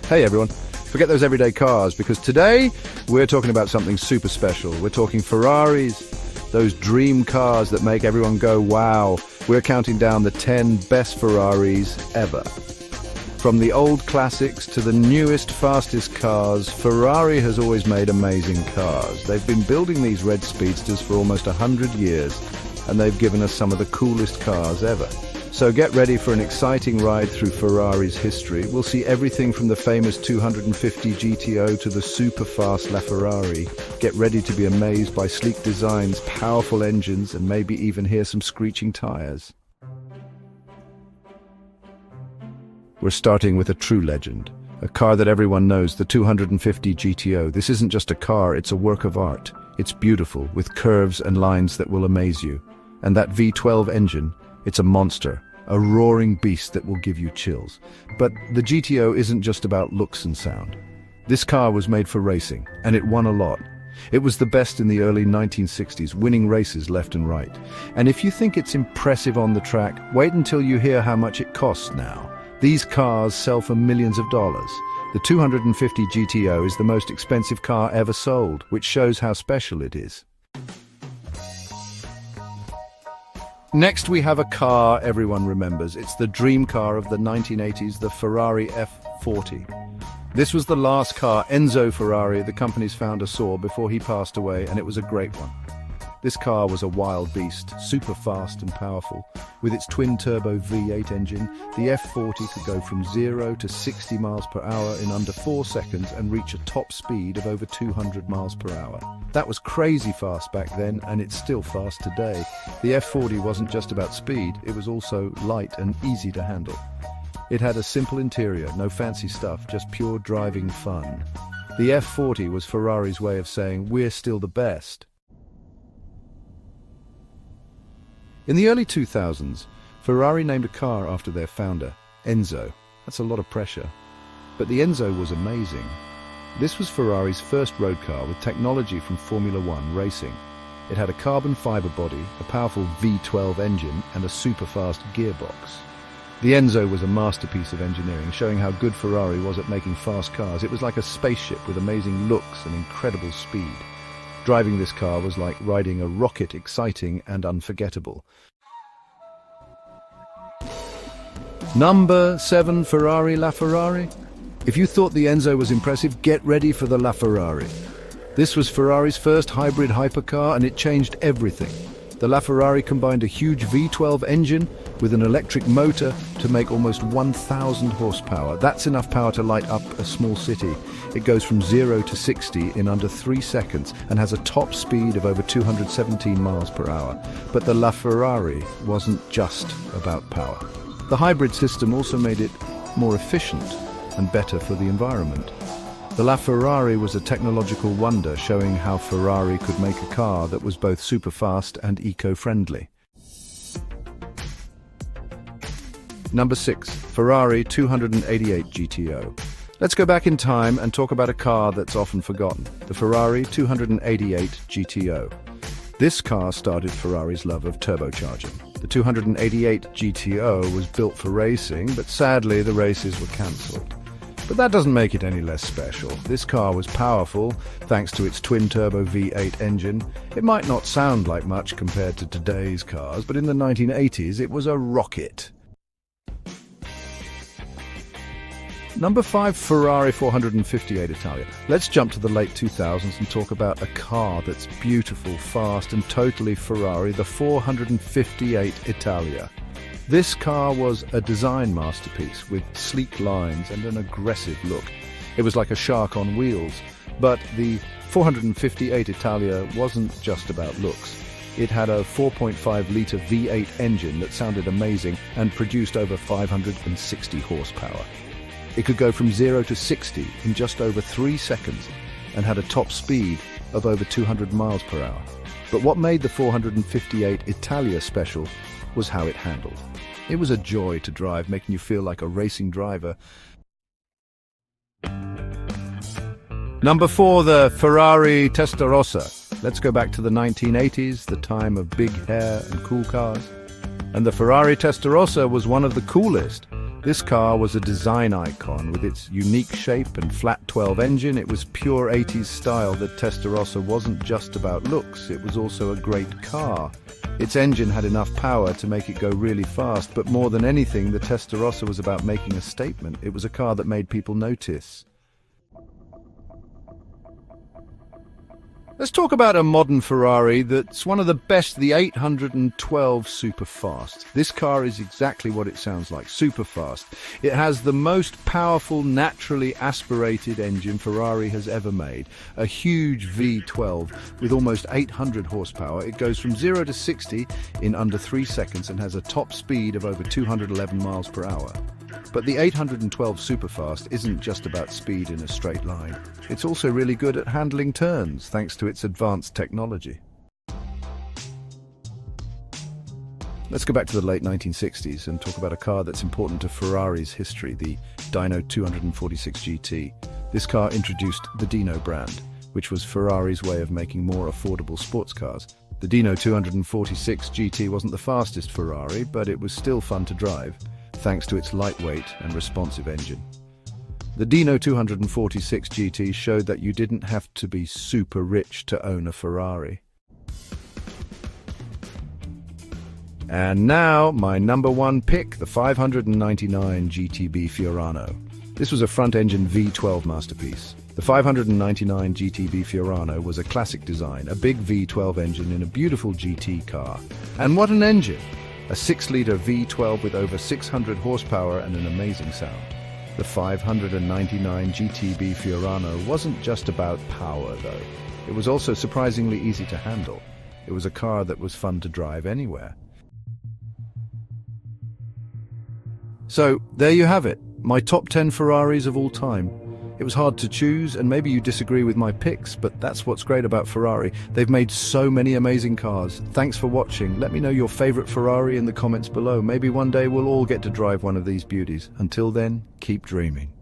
Hey everyone, forget those everyday cars because today we're talking about something super special. We're talking Ferraris, those dream cars that make everyone go wow. We're counting down the 10 best Ferraris ever. From the old classics to the newest, fastest cars, Ferrari has always made amazing cars. They've been building these red speedsters for almost 100 years, and they've given us some of the coolest cars ever. So get ready for an exciting ride through Ferrari's history. We'll see everything from the famous 250 GTO to the super fast LaFerrari. Get ready to be amazed by sleek designs, powerful engines, and maybe even hear some screeching tires. We're starting with a true legend, a car that everyone knows, the 250 GTO. This isn't just a car, it's a work of art. It's beautiful, with curves and lines that will amaze you. And that V12 engine, it's a monster, a roaring beast that will give you chills. But the GTO isn't just about looks and sound. This car was made for racing, and it won a lot. It was the best in the early 1960s, winning races left and right. And if you think it's impressive on the track, wait until you hear how much it costs now. These cars sell for millions of dollars. The 250 GTO is the most expensive car ever sold, which shows how special it is. Next, we have a car everyone remembers. It's the dream car of the 1980s, the Ferrari F40. This was the last car Enzo Ferrari, the company's founder, saw before he passed away, and it was a great one. This car was a wild beast, super fast and powerful. With its twin-turbo V8 engine, the F40 could go from 0 to 60 miles per hour in under 4 seconds and reach a top speed of over 200 miles per hour. That was crazy fast back then, and it's still fast today. The F40 wasn't just about speed, it was also light and easy to handle. It had a simple interior, no fancy stuff, just pure driving fun. The F40 was Ferrari's way of saying, we're still the best. In the early 2000s, Ferrari named a car after their founder, Enzo. That's a lot of pressure. But the Enzo was amazing. This was Ferrari's first road car with technology from Formula One racing. It had a carbon fiber body, a powerful V12 engine, and a super-fast gearbox. The Enzo was a masterpiece of engineering, showing how good Ferrari was at making fast cars. It was like a spaceship with amazing looks and incredible speed. Driving this car was like riding a rocket, exciting and unforgettable. Number 7, Ferrari LaFerrari. If you thought the Enzo was impressive, get ready for the LaFerrari. This was Ferrari's first hybrid hypercar, and it changed everything. The LaFerrari combined a huge V12 engine with an electric motor to make almost 1,000 horsepower. That's enough power to light up a small city. It goes from 0 to 60 in under 3 seconds and has a top speed of over 217 miles per hour. But the LaFerrari wasn't just about power. The hybrid system also made it more efficient and better for the environment. The LaFerrari was a technological wonder, showing how Ferrari could make a car that was both super fast and eco-friendly. Number 6, Ferrari 288 GTO. Let's go back in time and talk about a car that's often forgotten, the Ferrari 288 GTO. This car started Ferrari's love of turbocharging. The 288 GTO was built for racing, but sadly the races were cancelled. But that doesn't make it any less special. This car was powerful, thanks to its twin-turbo V8 engine. It might not sound like much compared to today's cars, but in the 1980s it was a rocket. Number 5, Ferrari 458 Italia. Let's jump to the late 2000s and talk about a car that's beautiful, fast, and totally Ferrari, the 458 Italia. This car was a design masterpiece with sleek lines and an aggressive look. It was like a shark on wheels. But the 458 Italia wasn't just about looks. It had a 4.5-litre V8 engine that sounded amazing and produced over 560 horsepower. It could go from 0 to 60 in just over 3 seconds and had a top speed of over 200 miles per hour. But what made the 458 Italia special was how it handled. It was a joy to drive, making you feel like a racing driver. Number 4, the Ferrari Testarossa. Let's go back to the 1980s, the time of big hair and cool cars. And the Ferrari Testarossa was one of the coolest. This car was a design icon with its unique shape and flat 12 engine. It was pure 80s style. The Testarossa wasn't just about looks, it was also a great car. Its engine had enough power to make it go really fast, but more than anything, the Testarossa was about making a statement. It was a car that made people notice. Let's talk about a modern Ferrari that's one of the best, the 812 Superfast. This car is exactly what it sounds like, superfast. It has the most powerful, naturally aspirated engine Ferrari has ever made. A huge V12 with almost 800 horsepower. It goes from 0 to 60 in under 3 seconds and has a top speed of over 211 miles per hour. But the 812 Superfast isn't just about speed in a straight line. It's also really good at handling turns, thanks to its advanced technology. Let's go back to the late 1960s and talk about a car that's important to Ferrari's history, the Dino 246 GT. This car introduced the Dino brand, which was Ferrari's way of making more affordable sports cars. The Dino 246 GT wasn't the fastest Ferrari, but it was still fun to drive, thanks to its lightweight and responsive engine. The Dino 246 GT showed that you didn't have to be super rich to own a Ferrari. And now, my number one pick, the 599 GTB Fiorano. This was a front-engine V12 masterpiece. The 599 GTB Fiorano was a classic design, a big V12 engine in a beautiful GT car. And what an engine! A 6-litre V12 with over 600 horsepower and an amazing sound. The 599 GTB Fiorano wasn't just about power, though. It was also surprisingly easy to handle. It was a car that was fun to drive anywhere. So, there you have it, my top 10 Ferraris of all time. It was hard to choose, and maybe you disagree with my picks, but that's what's great about Ferrari. They've made so many amazing cars. Thanks for watching. Let me know your favorite Ferrari in the comments below. Maybe one day we'll all get to drive one of these beauties. Until then, keep dreaming.